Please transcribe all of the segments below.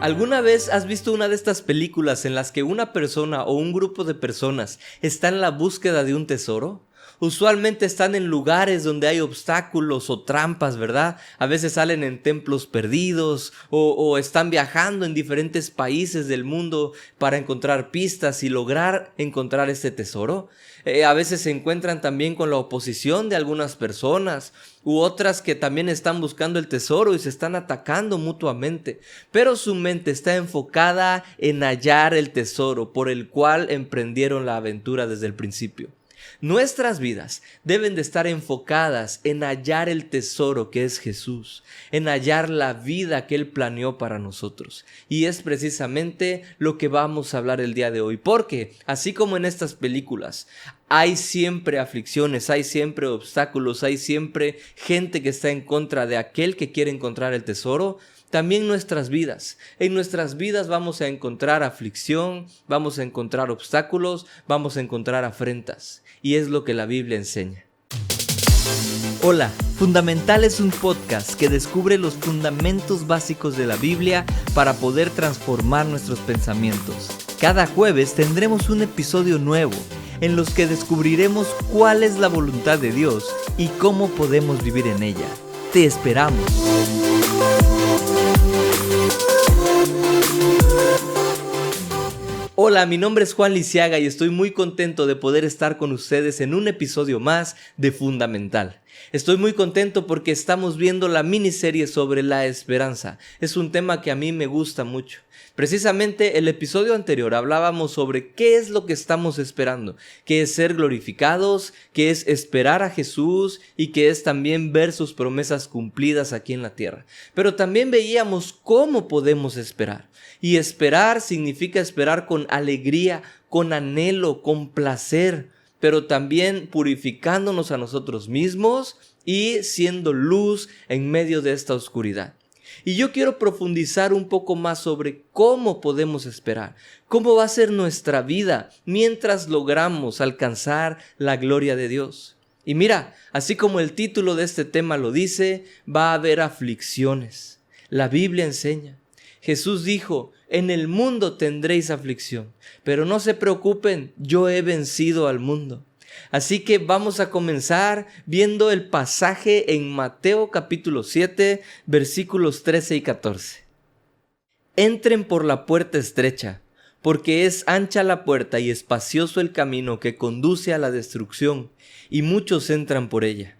¿Alguna vez has visto una de estas películas en las que una persona o un grupo de personas está en la búsqueda de un tesoro? Usualmente están en lugares donde hay obstáculos o trampas, ¿verdad? A veces salen en templos perdidos o están viajando en diferentes países del mundo para encontrar pistas y lograr encontrar este tesoro. A veces se encuentran también con la oposición de algunas personas u otras que también están buscando el tesoro y se están atacando mutuamente. Pero su mente está enfocada en hallar el tesoro por el cual emprendieron la aventura desde el principio. Nuestras vidas deben de estar enfocadas en hallar el tesoro que es Jesús, en hallar la vida que Él planeó para nosotros. Y es precisamente lo que vamos a hablar el día de hoy, porque así como en estas películas, hay siempre aflicciones, hay siempre obstáculos, hay siempre gente que está en contra de aquel que quiere encontrar el tesoro. También en nuestras vidas vamos a encontrar aflicción, vamos a encontrar obstáculos, vamos a encontrar afrentas. Y es lo que la Biblia enseña. Hola, Fundamental es un podcast que descubre los fundamentos básicos de la Biblia para poder transformar nuestros pensamientos. Cada jueves tendremos un episodio nuevo en los que descubriremos cuál es la voluntad de Dios y cómo podemos vivir en ella. Te esperamos. Hola, mi nombre es Juan Lisiaga y estoy muy contento de poder estar con ustedes en un episodio más de Fundamental. Estoy muy contento porque estamos viendo la miniserie sobre la esperanza. Es un tema que a mí me gusta mucho. Precisamente el episodio anterior hablábamos sobre qué es lo que estamos esperando, qué es ser glorificados, qué es esperar a Jesús y qué es también ver sus promesas cumplidas aquí en la tierra. Pero también veíamos cómo podemos esperar. Y esperar significa esperar con alegría, con anhelo, con placer, pero también purificándonos a nosotros mismos y siendo luz en medio de esta oscuridad. Y yo quiero profundizar un poco más sobre cómo podemos esperar, cómo va a ser nuestra vida mientras logramos alcanzar la gloria de Dios. Y mira, así como el título de este tema lo dice, va a haber aflicciones. La Biblia enseña. Jesús dijo, en el mundo tendréis aflicción, pero no se preocupen, yo he vencido al mundo. Así que vamos a comenzar viendo el pasaje en Mateo capítulo 7, versículos 13 y 14. Entren por la puerta estrecha, porque es ancha la puerta y espacioso el camino que conduce a la destrucción, y muchos entran por ella.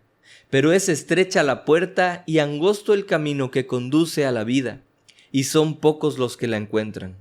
Pero es estrecha la puerta y angosto el camino que conduce a la vida, y son pocos los que la encuentran.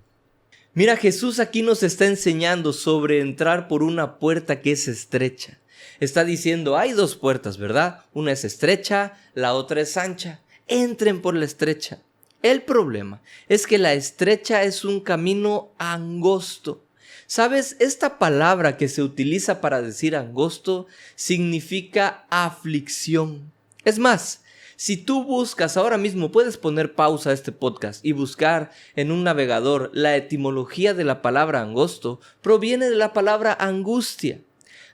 Mira, Jesús aquí nos está enseñando sobre entrar por una puerta que es estrecha. Está diciendo, hay dos puertas, ¿verdad? Una es estrecha, la otra es ancha. Entren por la estrecha. El problema es que la estrecha es un camino angosto. ¿Sabes? Esta palabra que se utiliza para decir angosto significa aflicción. Es más, si tú buscas ahora mismo, puedes poner pausa a este podcast y buscar en un navegador la etimología de la palabra angosto, proviene de la palabra angustia.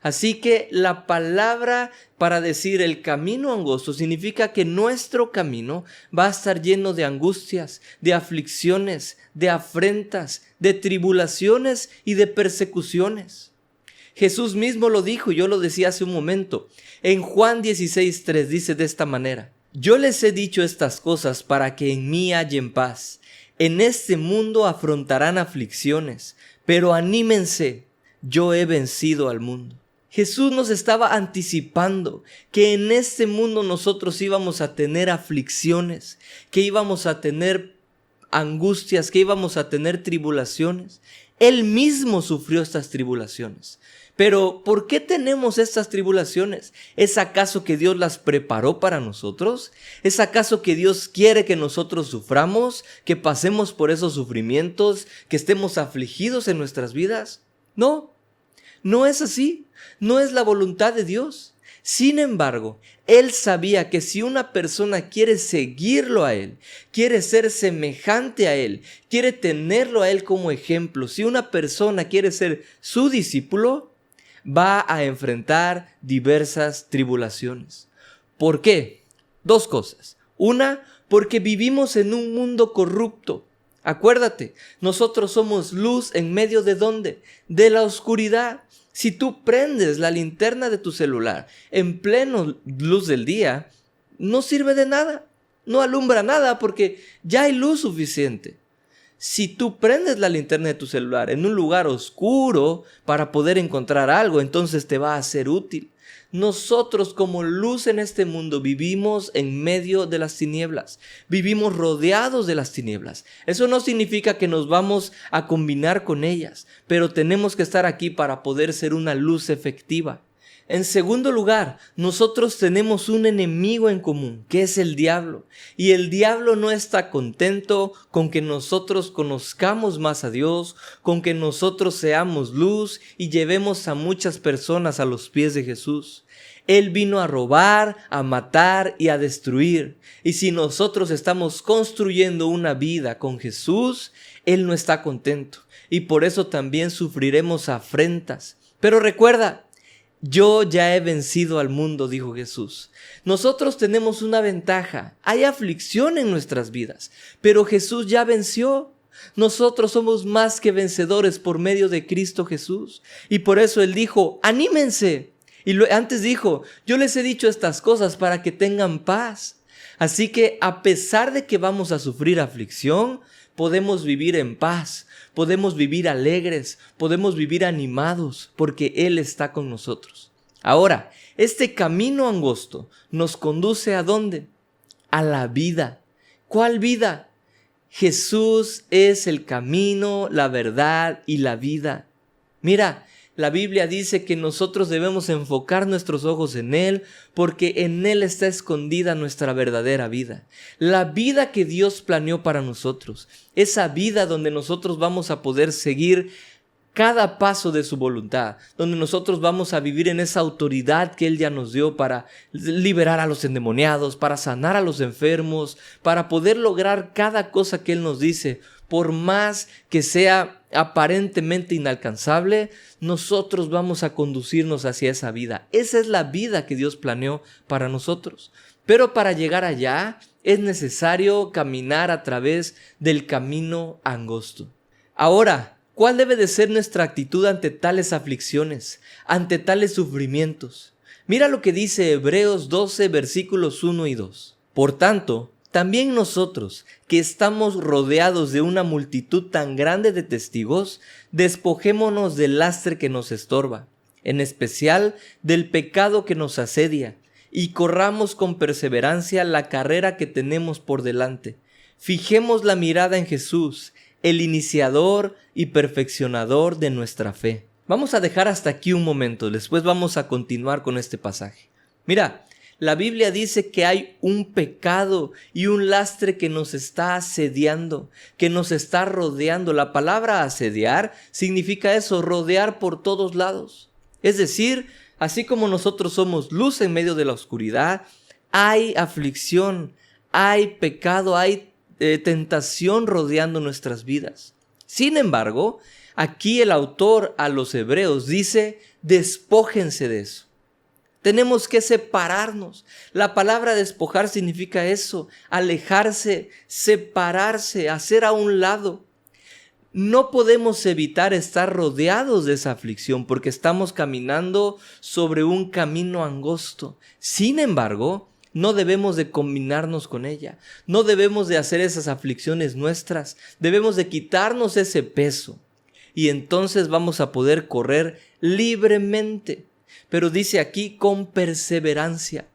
Así que la palabra para decir el camino angosto significa que nuestro camino va a estar lleno de angustias, de aflicciones, de afrentas, de tribulaciones y de persecuciones. Jesús mismo lo dijo, yo lo decía hace un momento. En Juan 16:3 dice de esta manera: yo les he dicho estas cosas para que en mí hallen paz. En este mundo afrontarán aflicciones, pero anímense, yo he vencido al mundo. Jesús nos estaba anticipando que en este mundo nosotros íbamos a tener aflicciones, que íbamos a tener angustias, que íbamos a tener tribulaciones. Él mismo sufrió estas tribulaciones. Pero, ¿por qué tenemos estas tribulaciones? ¿Es acaso que Dios las preparó para nosotros? ¿Es acaso que Dios quiere que nosotros suframos, que pasemos por esos sufrimientos, que estemos afligidos en nuestras vidas? No, no es así. No es la voluntad de Dios. Sin embargo, Él sabía que si una persona quiere seguirlo a Él, quiere ser semejante a Él, quiere tenerlo a Él como ejemplo, si una persona quiere ser su discípulo, va a enfrentar diversas tribulaciones. ¿Por qué? Dos cosas. Una, porque vivimos en un mundo corrupto. Acuérdate, nosotros somos luz en medio ¿de dónde? De la oscuridad. Si tú prendes la linterna de tu celular en pleno luz del día, no sirve de nada, no alumbra nada porque ya hay luz suficiente. Si tú prendes la linterna de tu celular en un lugar oscuro para poder encontrar algo, entonces te va a ser útil. Nosotros como luz en este mundo vivimos en medio de las tinieblas, vivimos rodeados de las tinieblas. Eso no significa que nos vamos a combinar con ellas, pero tenemos que estar aquí para poder ser una luz efectiva. En segundo lugar, nosotros tenemos un enemigo en común, que es el diablo. Y el diablo no está contento con que nosotros conozcamos más a Dios, con que nosotros seamos luz y llevemos a muchas personas a los pies de Jesús. Él vino a robar, a matar y a destruir. Y si nosotros estamos construyendo una vida con Jesús, Él no está contento. Y por eso también sufriremos afrentas. Pero recuerda, yo ya he vencido al mundo, dijo Jesús. Nosotros tenemos una ventaja. Hay aflicción en nuestras vidas, pero Jesús ya venció. Nosotros somos más que vencedores por medio de Cristo Jesús. Y por eso Él dijo, anímense. Y antes dijo, yo les he dicho estas cosas para que tengan paz. Así que a pesar de que vamos a sufrir aflicción, podemos vivir en paz, podemos vivir alegres, podemos vivir animados, porque Él está con nosotros. Ahora, este camino angosto nos conduce ¿a dónde? A la vida. ¿Cuál vida? Jesús es el camino, la verdad y la vida. Mira, la Biblia dice que nosotros debemos enfocar nuestros ojos en Él porque en Él está escondida nuestra verdadera vida. La vida que Dios planeó para nosotros. Esa vida donde nosotros vamos a poder seguir cada paso de su voluntad. Donde nosotros vamos a vivir en esa autoridad que Él ya nos dio para liberar a los endemoniados, para sanar a los enfermos, para poder lograr cada cosa que Él nos dice. Por más que sea aparentemente inalcanzable, nosotros vamos a conducirnos hacia esa vida. Esa es la vida que Dios planeó para nosotros. Pero para llegar allá es necesario caminar a través del camino angosto. Ahora, ¿cuál debe de ser nuestra actitud ante tales aflicciones, ante tales sufrimientos? Mira lo que dice Hebreos 12, versículos 1 y 2. Por tanto, también nosotros, que estamos rodeados de una multitud tan grande de testigos, despojémonos del lastre que nos estorba, en especial del pecado que nos asedia, y corramos con perseverancia la carrera que tenemos por delante. Fijemos la mirada en Jesús, el iniciador y perfeccionador de nuestra fe. Vamos a dejar hasta aquí un momento, después vamos a continuar con este pasaje. Mira, la Biblia dice que hay un pecado y un lastre que nos está asediando, que nos está rodeando. La palabra asediar significa eso, rodear por todos lados. Es decir, así como nosotros somos luz en medio de la oscuridad, hay aflicción, hay pecado, hay tentación rodeando nuestras vidas. Sin embargo, aquí el autor a los hebreos dice, despójense de eso. Tenemos que separarnos. La palabra despojar significa eso, alejarse, separarse, hacer a un lado. No podemos evitar estar rodeados de esa aflicción porque estamos caminando sobre un camino angosto. Sin embargo, no debemos de combinarnos con ella. No debemos de hacer esas aflicciones nuestras. Debemos de quitarnos ese peso. Y entonces vamos a poder correr libremente. Pero dice aquí con perseverancia.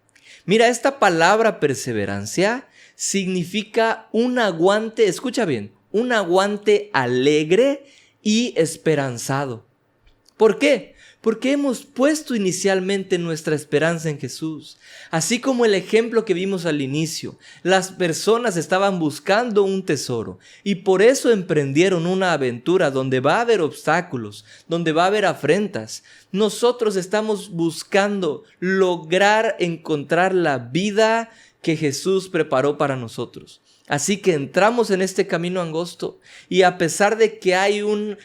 Mira, esta palabra perseverancia significa un aguante, escucha bien, un aguante alegre y esperanzado. ¿Por qué? Porque hemos puesto inicialmente nuestra esperanza en Jesús. Así como el ejemplo que vimos al inicio, las personas estaban buscando un tesoro y por eso emprendieron una aventura donde va a haber obstáculos, donde va a haber afrentas. Nosotros estamos buscando lograr encontrar la vida que Jesús preparó para nosotros. Así que entramos en este camino angosto y a pesar de que hay un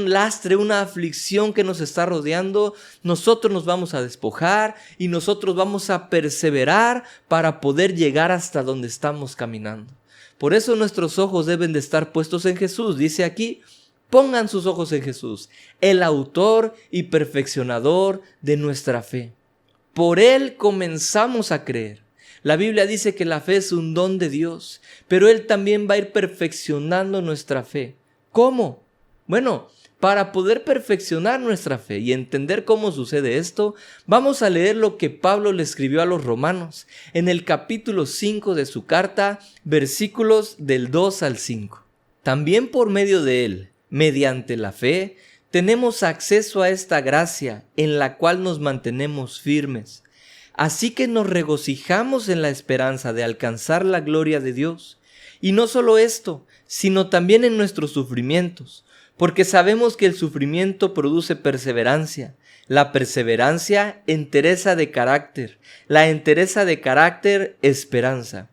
lastre, una aflicción que nos está rodeando, nosotros nos vamos a despojar y nosotros vamos a perseverar para poder llegar hasta donde estamos caminando. Por eso nuestros ojos deben de estar puestos en Jesús. Dice aquí, pongan sus ojos en Jesús, el autor y perfeccionador de nuestra fe. Por Él comenzamos a creer. La Biblia dice que la fe es un don de Dios, pero Él también va a ir perfeccionando nuestra fe. ¿Cómo? Bueno, para poder perfeccionar nuestra fe y entender cómo sucede esto, vamos a leer lo que Pablo le escribió a los romanos en el capítulo 5 de su carta, versículos del 2 al 5. También por medio de Él, mediante la fe, tenemos acceso a esta gracia en la cual nos mantenemos firmes. Así que nos regocijamos en la esperanza de alcanzar la gloria de Dios. Y no solo esto, sino también en nuestros sufrimientos, porque sabemos que el sufrimiento produce perseverancia, la perseverancia entereza de carácter, la entereza de carácter esperanza.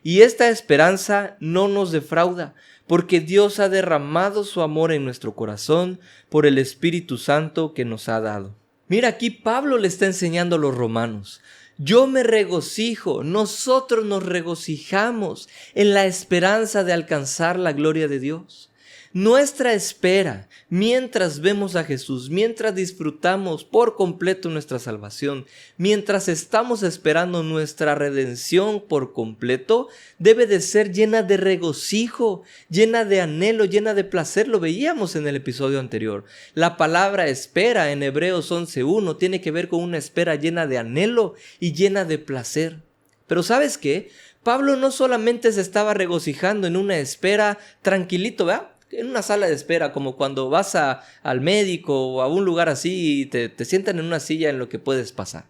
Y esta esperanza no nos defrauda, porque Dios ha derramado su amor en nuestro corazón por el Espíritu Santo que nos ha dado. Mira, aquí Pablo le está enseñando a los romanos. Yo me regocijo, nosotros nos regocijamos en la esperanza de alcanzar la gloria de Dios. Nuestra espera, mientras vemos a Jesús, mientras disfrutamos por completo nuestra salvación, mientras estamos esperando nuestra redención por completo, debe de ser llena de regocijo, llena de anhelo, llena de placer. Lo veíamos en el episodio anterior. La palabra espera en Hebreos 11:1 tiene que ver con una espera llena de anhelo y llena de placer. Pero ¿sabes qué? Pablo no solamente se estaba regocijando en una espera tranquilito, ¿verdad? En una sala de espera, como cuando vas al médico o a un lugar así y te sientan en una silla en lo que puedes pasar.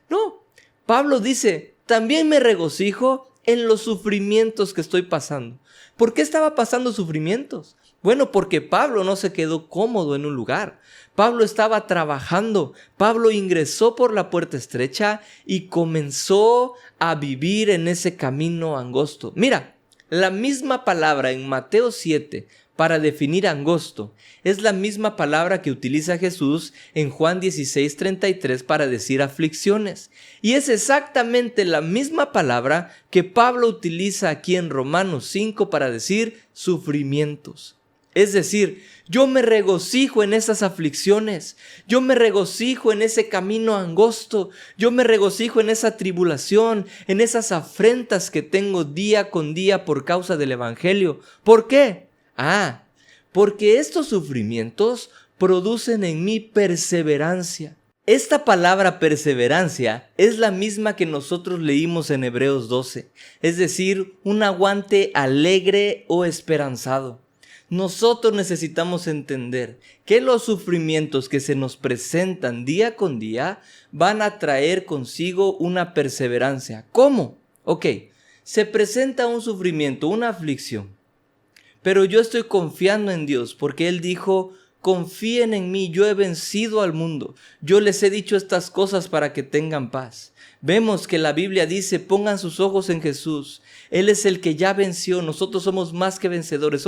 No, Pablo dice, también me regocijo en los sufrimientos que estoy pasando. ¿Por qué estaba pasando sufrimientos? Bueno, porque Pablo no se quedó cómodo en un lugar. Pablo estaba trabajando. Pablo ingresó por la puerta estrecha y comenzó a vivir en ese camino angosto. Mira, la misma palabra en Mateo 7 para definir angosto es la misma palabra que utiliza Jesús en Juan 16:33 para decir aflicciones. Y es exactamente la misma palabra que Pablo utiliza aquí en Romanos 5 para decir sufrimientos. Es decir, yo me regocijo en esas aflicciones, yo me regocijo en ese camino angosto, yo me regocijo en esa tribulación, en esas afrentas que tengo día con día por causa del Evangelio. ¿Por qué? Porque estos sufrimientos producen en mí perseverancia. Esta palabra perseverancia es la misma que nosotros leímos en Hebreos 12, es decir, un aguante alegre o esperanzado. Nosotros necesitamos entender que los sufrimientos que se nos presentan día con día van a traer consigo una perseverancia. ¿Cómo? Se presenta un sufrimiento, una aflicción. Pero yo estoy confiando en Dios porque Él dijo, confíen en mí, yo he vencido al mundo. Yo les he dicho estas cosas para que tengan paz. Vemos que la Biblia dice, pongan sus ojos en Jesús. Él es el que ya venció, nosotros somos más que vencedores.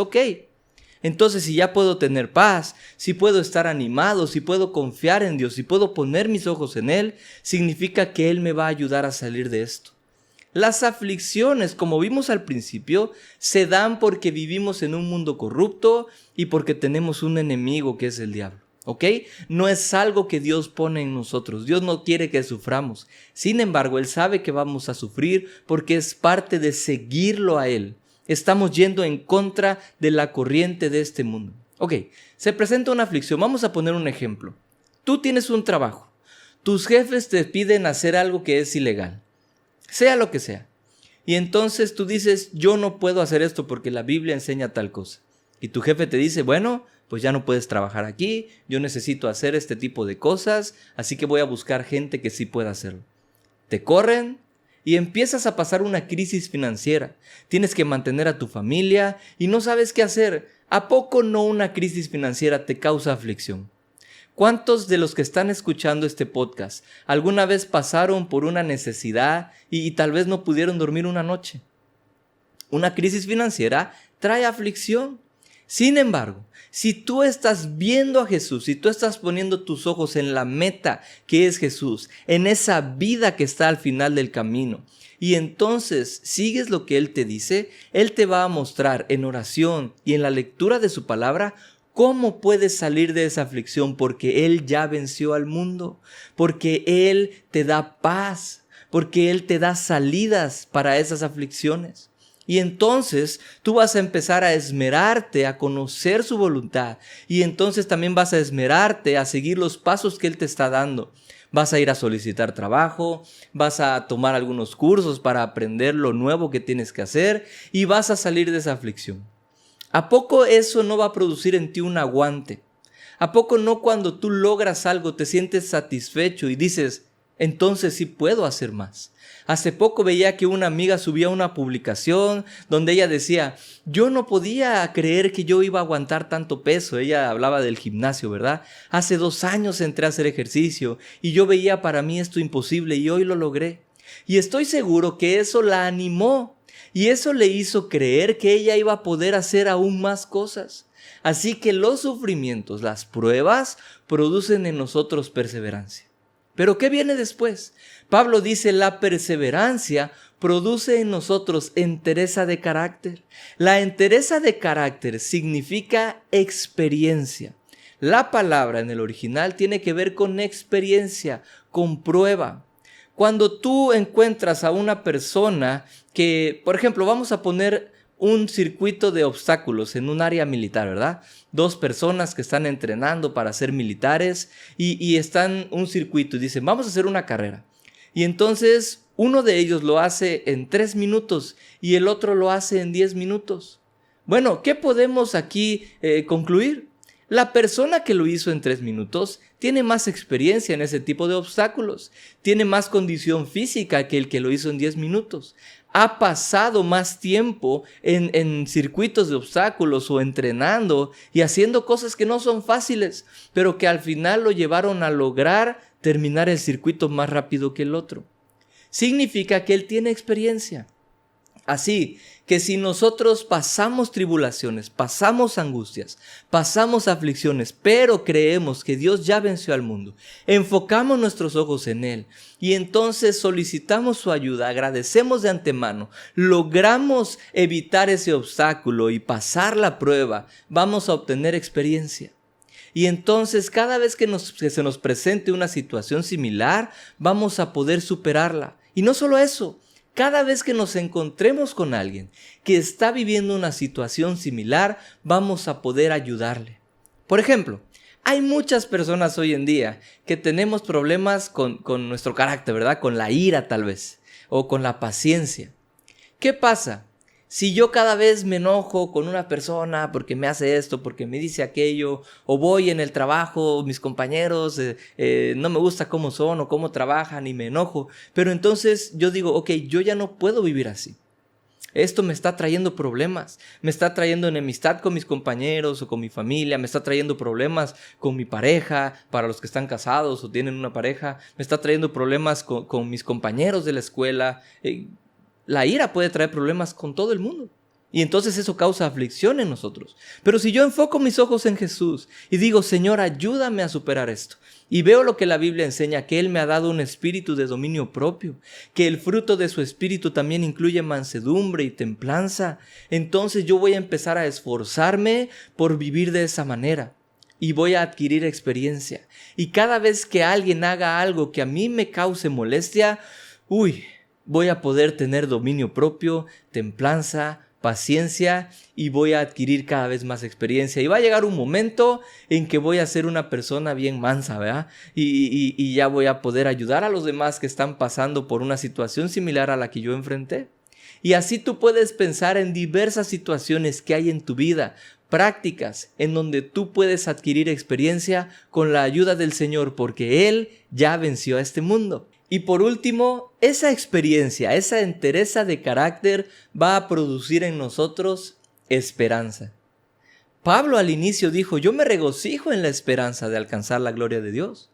Entonces si ya puedo tener paz, si puedo estar animado, si puedo confiar en Dios, si puedo poner mis ojos en Él, significa que Él me va a ayudar a salir de esto. Las aflicciones, como vimos al principio, se dan porque vivimos en un mundo corrupto y porque tenemos un enemigo que es el diablo. No es algo que Dios pone en nosotros. Dios no quiere que suframos. Sin embargo, Él sabe que vamos a sufrir porque es parte de seguirlo a Él. Estamos yendo en contra de la corriente de este mundo. Se presenta una aflicción. Vamos a poner un ejemplo. Tú tienes un trabajo. Tus jefes te piden hacer algo que es ilegal. Sea lo que sea. Y entonces tú dices, yo no puedo hacer esto porque la Biblia enseña tal cosa. Y tu jefe te dice, bueno, pues ya no puedes trabajar aquí, yo necesito hacer este tipo de cosas, así que voy a buscar gente que sí pueda hacerlo. Te corren y empiezas a pasar una crisis financiera. Tienes que mantener a tu familia y no sabes qué hacer. ¿A poco no una crisis financiera te causa aflicción? ¿Cuántos de los que están escuchando este podcast alguna vez pasaron por una necesidad y tal vez no pudieron dormir una noche? Una crisis financiera trae aflicción. Sin embargo, si tú estás viendo a Jesús, si tú estás poniendo tus ojos en la meta que es Jesús, en esa vida que está al final del camino, y entonces sigues lo que Él te dice, Él te va a mostrar en oración y en la lectura de su palabra cómo puedes salir de esa aflicción, porque Él ya venció al mundo, porque Él te da paz, porque Él te da salidas para esas aflicciones. Y entonces tú vas a empezar a esmerarte a conocer su voluntad, y entonces también vas a esmerarte a seguir los pasos que Él te está dando. Vas a ir a solicitar trabajo, vas a tomar algunos cursos para aprender lo nuevo que tienes que hacer y vas a salir de esa aflicción. ¿A poco eso no va a producir en ti un aguante? ¿A poco no cuando tú logras algo te sientes satisfecho y dices, entonces sí puedo hacer más? Hace poco veía que una amiga subía una publicación donde ella decía, yo no podía creer que yo iba a aguantar tanto peso. Ella hablaba del gimnasio, ¿verdad? Hace 2 años entré a hacer ejercicio y yo veía para mí esto imposible y hoy lo logré. Y estoy seguro que eso la animó y eso le hizo creer que ella iba a poder hacer aún más cosas. Así que los sufrimientos, las pruebas, producen en nosotros perseverancia. ¿Pero qué viene después? Pablo dice, la perseverancia produce en nosotros entereza de carácter. La entereza de carácter significa experiencia. La palabra en el original tiene que ver con experiencia, con prueba. Cuando tú encuentras a una persona que, por ejemplo, vamos a poner un circuito de obstáculos en un área militar, ¿verdad? 2 personas que están entrenando para ser militares y están un circuito y dicen, vamos a hacer una carrera. Y entonces uno de ellos lo hace en 3 minutos y el otro lo hace en 10 minutos. Bueno, ¿qué podemos aquí concluir? La persona que lo hizo en 3 minutos tiene más experiencia en ese tipo de obstáculos, tiene más condición física que el que lo hizo en 10 minutos. Ha pasado más tiempo en circuitos de obstáculos o entrenando y haciendo cosas que no son fáciles, pero que al final lo llevaron a lograr terminar el circuito más rápido que el otro. Significa que él tiene experiencia. Así que si nosotros pasamos tribulaciones, pasamos angustias, pasamos aflicciones, pero creemos que Dios ya venció al mundo, enfocamos nuestros ojos en Él y entonces solicitamos su ayuda, agradecemos de antemano, logramos evitar ese obstáculo y pasar la prueba, vamos a obtener experiencia. Y entonces cada vez que se nos presente una situación similar, vamos a poder superarla. Y no solo eso, cada vez que nos encontremos con alguien que está viviendo una situación similar, vamos a poder ayudarle. Por ejemplo, hay muchas personas hoy en día que tenemos problemas con nuestro carácter, ¿verdad? Con la ira tal vez, o con la paciencia. ¿Qué pasa? Si yo cada vez me enojo con una persona porque me hace esto, porque me dice aquello, o voy en el trabajo, mis compañeros no me gusta cómo son o cómo trabajan y me enojo, pero entonces yo digo, ok, yo ya no puedo vivir así. Esto me está trayendo problemas, me está trayendo enemistad con mis compañeros o con mi familia, me está trayendo problemas con mi pareja, para los que están casados o tienen una pareja, me está trayendo problemas con mis compañeros de la escuela. La ira puede traer problemas con todo el mundo. Y entonces eso causa aflicción en nosotros. Pero si yo enfoco mis ojos en Jesús y digo, Señor, ayúdame a superar esto. Y veo lo que la Biblia enseña, que Él me ha dado un espíritu de dominio propio, que el fruto de su espíritu también incluye mansedumbre y templanza. Entonces yo voy a empezar a esforzarme por vivir de esa manera. Y voy a adquirir experiencia. Y cada vez que alguien haga algo que a mí me cause molestia, voy a poder tener dominio propio, templanza, paciencia y voy a adquirir cada vez más experiencia. Y va a llegar un momento en que voy a ser una persona bien mansa, ¿verdad? Y ya voy a poder ayudar a los demás que están pasando por una situación similar a la que yo enfrenté. Y así tú puedes pensar en diversas situaciones que hay en tu vida, prácticas en donde tú puedes adquirir experiencia con la ayuda del Señor, porque Él ya venció a este mundo. Y por último, esa experiencia, esa entereza de carácter va a producir en nosotros esperanza. Pablo al inicio dijo, yo me regocijo en la esperanza de alcanzar la gloria de Dios,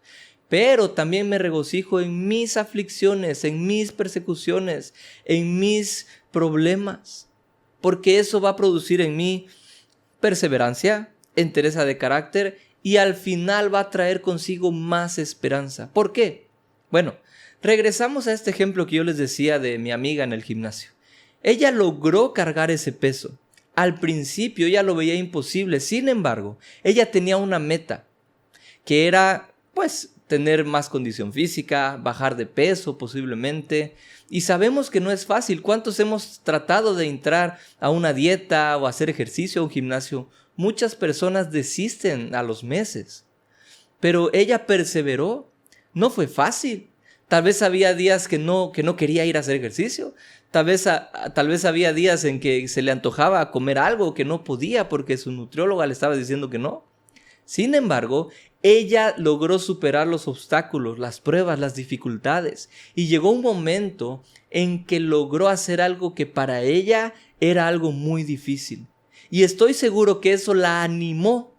pero también me regocijo en mis aflicciones, en mis persecuciones, en mis problemas, porque eso va a producir en mí perseverancia, entereza de carácter y al final va a traer consigo más esperanza. ¿Por qué? Bueno, regresamos a este ejemplo que yo les decía de mi amiga en el gimnasio. Ella logró cargar ese peso. Al principio ella lo veía imposible, sin embargo, ella tenía una meta, que era, pues, tener más condición física, bajar de peso posiblemente. Y sabemos que no es fácil. ¿Cuántos hemos tratado de entrar a una dieta o hacer ejercicio a un gimnasio? Muchas personas desisten a los meses. Pero ella perseveró. No fue fácil. Tal vez había días que no quería ir a hacer ejercicio. Tal vez había días en que se le antojaba comer algo que no podía porque su nutrióloga le estaba diciendo que no. Sin embargo, ella logró superar los obstáculos, las pruebas, las dificultades. Y llegó un momento en que logró hacer algo que para ella era algo muy difícil. Y estoy seguro que eso la animó.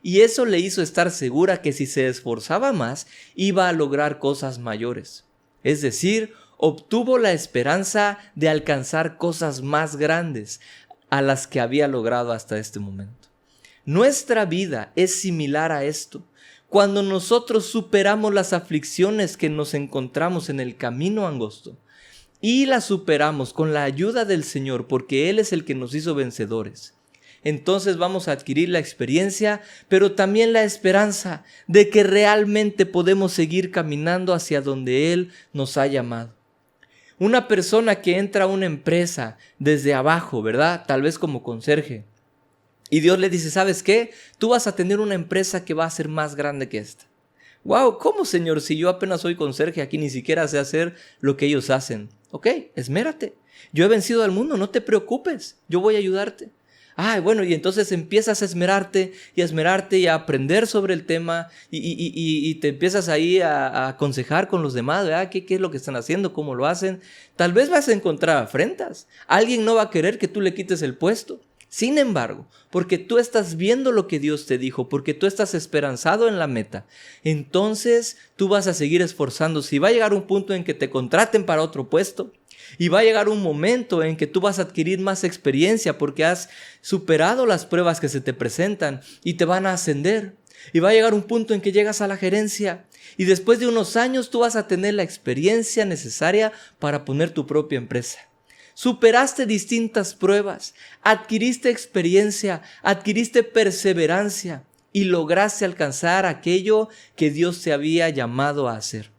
Y eso le hizo estar segura que si se esforzaba más, iba a lograr cosas mayores. Es decir, obtuvo la esperanza de alcanzar cosas más grandes a las que había logrado hasta este momento. Nuestra vida es similar a esto. Cuando nosotros superamos las aflicciones que nos encontramos en el camino angosto y las superamos con la ayuda del Señor, porque Él es el que nos hizo vencedores, entonces vamos a adquirir la experiencia, pero también la esperanza de que realmente podemos seguir caminando hacia donde Él nos ha llamado. Una persona que entra a una empresa desde abajo, ¿verdad? Tal vez como conserje. Y Dios le dice, ¿sabes qué? Tú vas a tener una empresa que va a ser más grande que esta. ¡Wow! ¿Cómo, Señor? Si yo apenas soy conserje aquí, ni siquiera sé hacer lo que ellos hacen. Ok, esmérate. Yo he vencido al mundo, no te preocupes. Yo voy a ayudarte. Bueno, y entonces empiezas a esmerarte y a aprender sobre el tema y te empiezas ahí a aconsejar con los demás, ¿verdad? ¿Qué es lo que están haciendo? ¿Cómo lo hacen? Tal vez vas a encontrar afrentas. Alguien no va a querer que tú le quites el puesto. Sin embargo, porque tú estás viendo lo que Dios te dijo, porque tú estás esperanzado en la meta, entonces tú vas a seguir esforzándose. Si va a llegar un punto en que te contraten para otro puesto, y va a llegar un momento en que tú vas a adquirir más experiencia porque has superado las pruebas que se te presentan y te van a ascender. Y va a llegar un punto en que llegas a la gerencia y después de unos años tú vas a tener la experiencia necesaria para poner tu propia empresa. Superaste distintas pruebas, adquiriste experiencia, adquiriste perseverancia y lograste alcanzar aquello que Dios te había llamado a hacer.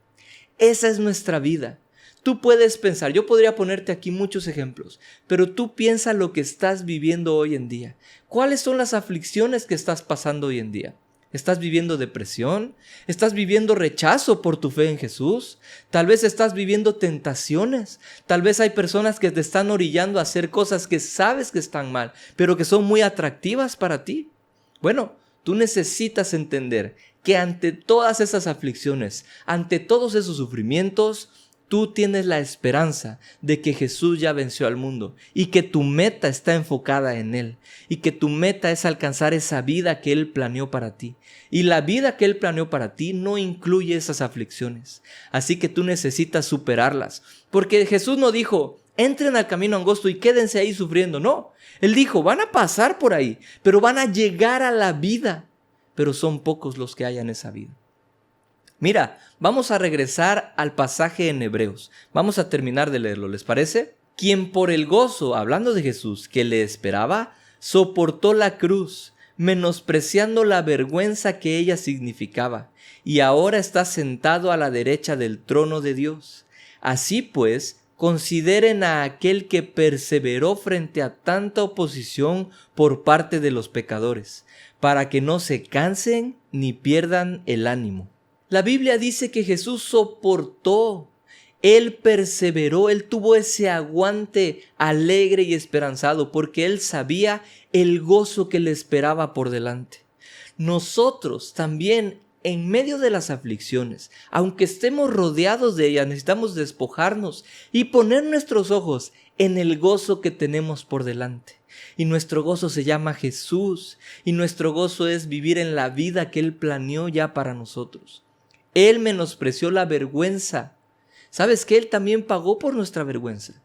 Esa es nuestra vida. Tú puedes pensar, yo podría ponerte aquí muchos ejemplos, pero tú piensa lo que estás viviendo hoy en día. ¿Cuáles son las aflicciones que estás pasando hoy en día? ¿Estás viviendo depresión? ¿Estás viviendo rechazo por tu fe en Jesús? Tal vez estás viviendo tentaciones. Tal vez hay personas que te están orillando a hacer cosas que sabes que están mal, pero que son muy atractivas para ti. Bueno, tú necesitas entender que ante todas esas aflicciones, ante todos esos sufrimientos, tú tienes la esperanza de que Jesús ya venció al mundo y que tu meta está enfocada en Él y que tu meta es alcanzar esa vida que Él planeó para ti. Y la vida que Él planeó para ti no incluye esas aflicciones. Así que tú necesitas superarlas. Porque Jesús no dijo, entren al camino angosto y quédense ahí sufriendo. No, Él dijo, van a pasar por ahí, pero van a llegar a la vida. Pero son pocos los que hayan esa vida. Mira, vamos a regresar al pasaje en Hebreos. Vamos a terminar de leerlo, ¿les parece? Quien por el gozo, hablando de Jesús, que le esperaba, soportó la cruz, menospreciando la vergüenza que ella significaba, y ahora está sentado a la derecha del trono de Dios. Así pues, consideren a aquel que perseveró frente a tanta oposición por parte de los pecadores, para que no se cansen ni pierdan el ánimo. La Biblia dice que Jesús soportó, Él perseveró, Él tuvo ese aguante alegre y esperanzado porque Él sabía el gozo que le esperaba por delante. Nosotros también, en medio de las aflicciones, aunque estemos rodeados de ellas, necesitamos despojarnos y poner nuestros ojos en el gozo que tenemos por delante. Y nuestro gozo se llama Jesús, y nuestro gozo es vivir en la vida que Él planeó ya para nosotros. Él menospreció la vergüenza. ¿Sabes que Él también pagó por nuestra vergüenza?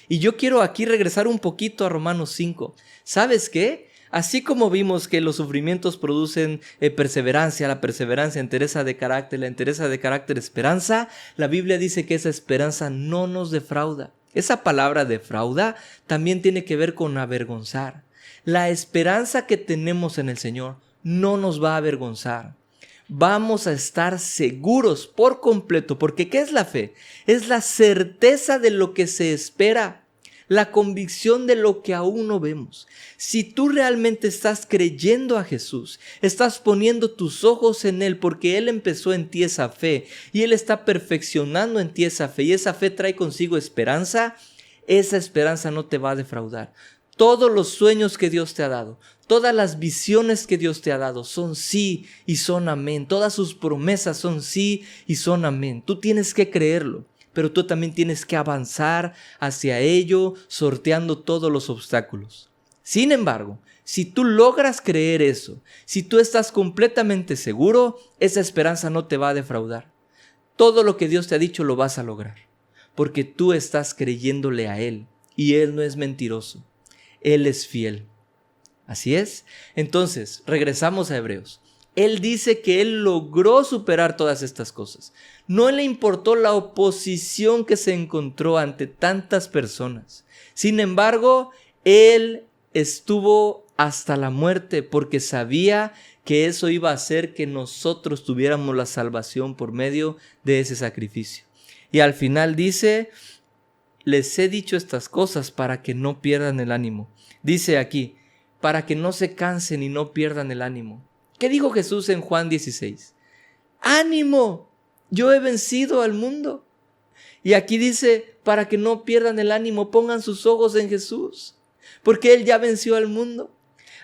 Y yo quiero aquí regresar un poquito a Romanos 5. ¿Sabes qué? Así como vimos que los sufrimientos producen perseverancia, la perseverancia entereza de carácter, la entereza de carácter esperanza, la Biblia dice que esa esperanza no nos defrauda. Esa palabra defrauda también tiene que ver con avergonzar. La esperanza que tenemos en el Señor no nos va a avergonzar. Vamos a estar seguros por completo, porque ¿qué es la fe? Es la certeza de lo que se espera, la convicción de lo que aún no vemos. Si tú realmente estás creyendo a Jesús, estás poniendo tus ojos en Él porque Él empezó en ti esa fe y Él está perfeccionando en ti esa fe y esa fe trae consigo esperanza, esa esperanza no te va a defraudar. Todos los sueños que Dios te ha dado, todas las visiones que Dios te ha dado son sí y son amén. Todas sus promesas son sí y son amén. Tú tienes que creerlo, pero tú también tienes que avanzar hacia ello, sorteando todos los obstáculos. Sin embargo, si tú logras creer eso, si tú estás completamente seguro, esa esperanza no te va a defraudar. Todo lo que Dios te ha dicho lo vas a lograr, porque tú estás creyéndole a Él y Él no es mentiroso. Él es fiel. Así es. Entonces, regresamos a Hebreos. Él dice que Él logró superar todas estas cosas. No le importó la oposición que se encontró ante tantas personas. Sin embargo, Él estuvo hasta la muerte porque sabía que eso iba a hacer que nosotros tuviéramos la salvación por medio de ese sacrificio. Y al final dice: les he dicho estas cosas para que no pierdan el ánimo. Dice aquí, para que no se cansen y no pierdan el ánimo. ¿Qué dijo Jesús en Juan 16? ¡Ánimo! Yo he vencido al mundo. Y aquí dice, para que no pierdan el ánimo, pongan sus ojos en Jesús, porque Él ya venció al mundo.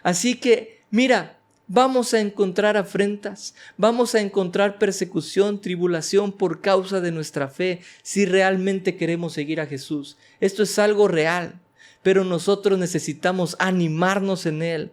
Así que, mira, vamos a encontrar afrentas, vamos a encontrar persecución, tribulación por causa de nuestra fe, si realmente queremos seguir a Jesús. Esto es algo real, pero nosotros necesitamos animarnos en Él,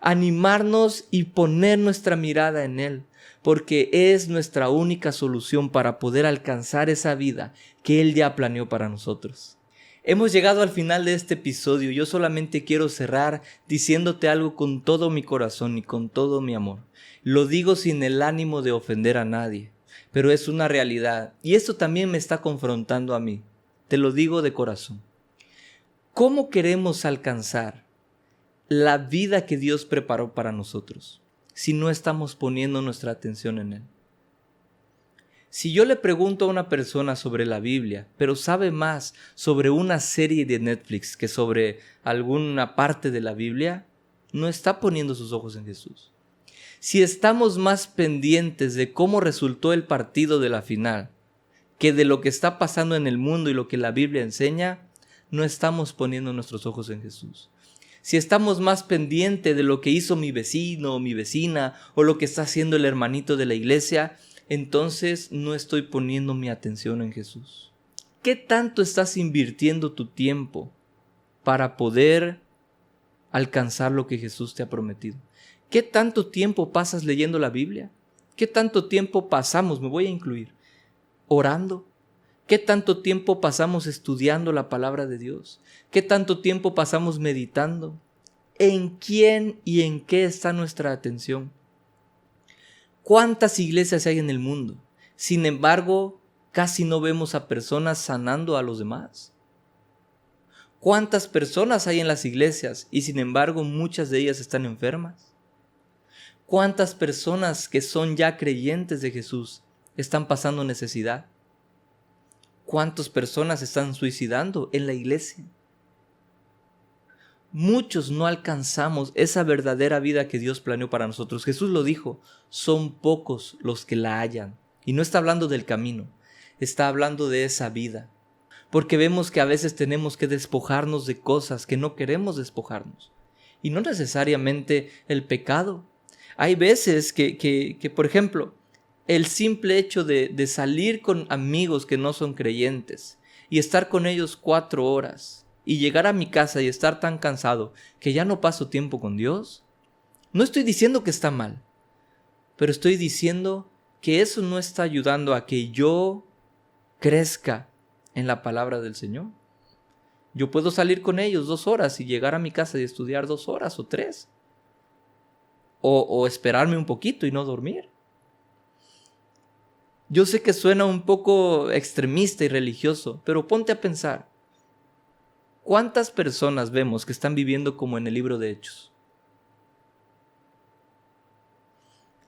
animarnos y poner nuestra mirada en Él, porque es nuestra única solución para poder alcanzar esa vida que Él ya planeó para nosotros. Hemos llegado al final de este episodio. Yo solamente quiero cerrar diciéndote algo con todo mi corazón y con todo mi amor. Lo digo sin el ánimo de ofender a nadie, pero es una realidad y esto también me está confrontando a mí. Te lo digo de corazón. ¿Cómo queremos alcanzar la vida que Dios preparó para nosotros si no estamos poniendo nuestra atención en Él? Si yo le pregunto a una persona sobre la Biblia, pero sabe más sobre una serie de Netflix que sobre alguna parte de la Biblia, no está poniendo sus ojos en Jesús. Si estamos más pendientes de cómo resultó el partido de la final que de lo que está pasando en el mundo y lo que la Biblia enseña, no estamos poniendo nuestros ojos en Jesús. Si estamos más pendientes de lo que hizo mi vecino o mi vecina o lo que está haciendo el hermanito de la iglesia, entonces no estoy poniendo mi atención en Jesús. ¿Qué tanto estás invirtiendo tu tiempo para poder alcanzar lo que Jesús te ha prometido? ¿Qué tanto tiempo pasas leyendo la Biblia? ¿Qué tanto tiempo pasamos, me voy a incluir, orando? ¿Qué tanto tiempo pasamos estudiando la palabra de Dios? ¿Qué tanto tiempo pasamos meditando? ¿En quién y en qué está nuestra atención? ¿Cuántas iglesias hay en el mundo? Sin embargo, casi no vemos a personas sanando a los demás. ¿Cuántas personas hay en las iglesias y sin embargo muchas de ellas están enfermas? ¿Cuántas personas que son ya creyentes de Jesús están pasando necesidad? ¿Cuántas personas están suicidando en la iglesia? Muchos no alcanzamos esa verdadera vida que Dios planeó para nosotros. Jesús lo dijo, son pocos los que la hallan. Y no está hablando del camino, está hablando de esa vida. Porque vemos que a veces tenemos que despojarnos de cosas que no queremos despojarnos. Y no necesariamente el pecado. Hay veces que por ejemplo, el simple hecho de salir con amigos que no son creyentes y estar con ellos 4 horas y llegar a mi casa y estar tan cansado que ya no paso tiempo con Dios, no estoy diciendo que está mal, pero estoy diciendo que eso no está ayudando a que yo crezca en la palabra del Señor. Yo puedo salir con ellos 2 horas y llegar a mi casa y estudiar 2 horas o 3, o esperarme un poquito y no dormir. Yo sé que suena un poco extremista y religioso, pero ponte a pensar. ¿Cuántas personas vemos que están viviendo como en el libro de Hechos?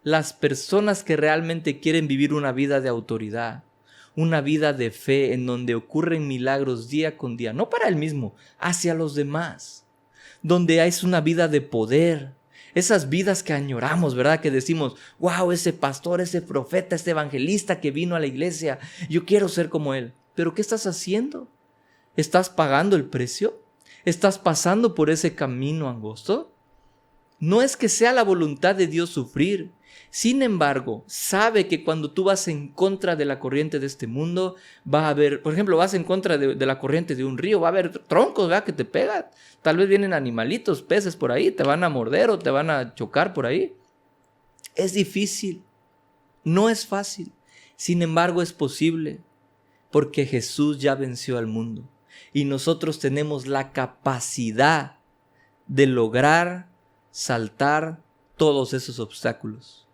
Las personas que realmente quieren vivir una vida de autoridad, una vida de fe en donde ocurren milagros día con día, no para él mismo, hacia los demás, donde es una vida de poder, esas vidas que añoramos, ¿verdad? Que decimos, wow, ese pastor, ese profeta, ese evangelista que vino a la iglesia, yo quiero ser como él. ¿Pero qué estás haciendo? ¿Estás pagando el precio? ¿Estás pasando por ese camino angosto? No es que sea la voluntad de Dios sufrir. Sin embargo, sabe que cuando tú vas en contra de la corriente de este mundo, va a haber, por ejemplo, vas en contra de la corriente de un río, va a haber troncos, ¿verdad? Que te pegan. Tal vez vienen animalitos, peces por ahí, te van a morder o te van a chocar por ahí. Es difícil, no es fácil. Sin embargo, es posible, porque Jesús ya venció al mundo. Y nosotros tenemos la capacidad de lograr saltar todos esos obstáculos,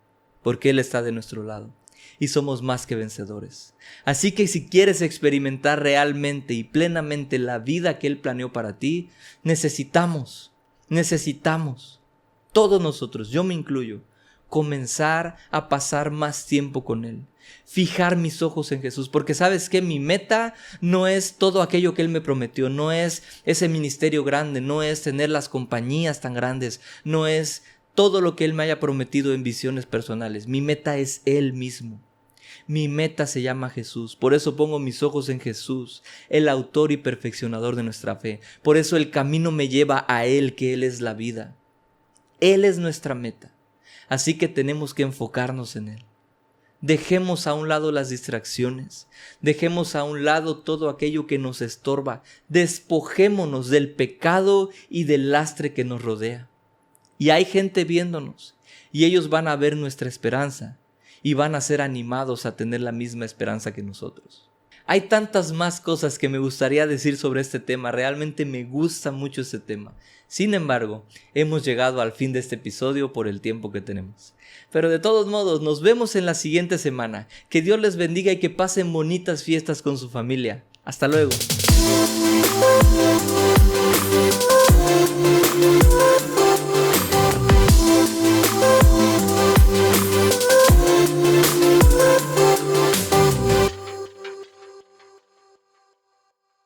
porque Él está de nuestro lado y somos más que vencedores. Así que si quieres experimentar realmente y plenamente la vida que Él planeó para ti, necesitamos, todos nosotros, yo me incluyo, comenzar a pasar más tiempo con Él. Fijar mis ojos en Jesús, porque sabes que mi meta no es todo aquello que Él me prometió, no es ese ministerio grande, no es tener las compañías tan grandes, no es todo lo que Él me haya prometido en visiones personales. Mi meta es Él mismo. Mi meta se llama Jesús. Por eso pongo mis ojos en Jesús, el autor y perfeccionador de nuestra fe. Por eso el camino me lleva a Él, que Él es la vida. Él es nuestra meta. Así que tenemos que enfocarnos en Él. Dejemos a un lado las distracciones. Dejemos a un lado todo aquello que nos estorba. Despojémonos del pecado y del lastre que nos rodea. Y hay gente viéndonos y ellos van a ver nuestra esperanza y van a ser animados a tener la misma esperanza que nosotros. Hay tantas más cosas que me gustaría decir sobre este tema. Realmente me gusta mucho este tema. Sin embargo, hemos llegado al fin de este episodio por el tiempo que tenemos. Pero de todos modos, nos vemos en la siguiente semana. Que Dios les bendiga y que pasen bonitas fiestas con su familia. Hasta luego.